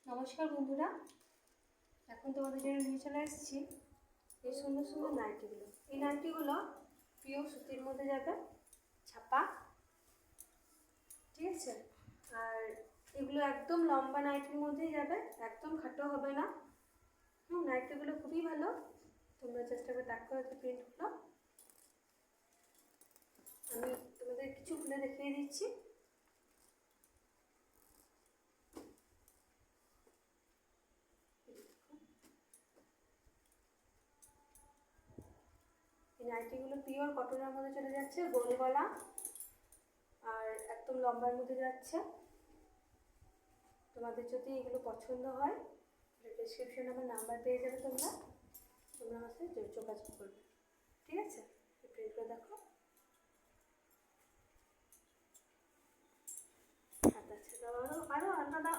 নমস্কার বন্ধুরা, এখন তোমাদের জন্য নিয়ে চলে এসেছি এই সুন্দর সুন্দর নাইটিগুলো। এই নাইটিগুলো পিওর সুতির মধ্যে যাবে, ছাপা, ঠিক আছে। আর এগুলো একদম লম্বা নাইটির মধ্যেই যাবে, একদম খাটো হবে না। নাইটিগুলো খুবই ভালো, তোমরা চেষ্টা করে দেখো একটু প্রিন্টগুলো। আমি তোমাদের কিছু খুলে দেখিয়ে দিচ্ছি। এই নাইটিগুলো পিওর কটনের মধ্যে চলে যাচ্ছে, গোল গলা আর একদম লম্বার মধ্যে যাচ্ছে। তোমাদের যদি এগুলো পছন্দ হয়, ডিসক্রিপশনে আমার নাম্বার পেয়ে যাবে, তোমরা আমার সাথে যোগাযোগ করবে, ঠিক আছে। প্রিন্টগুলো দেখো, হাত আছে, আরও আলাদা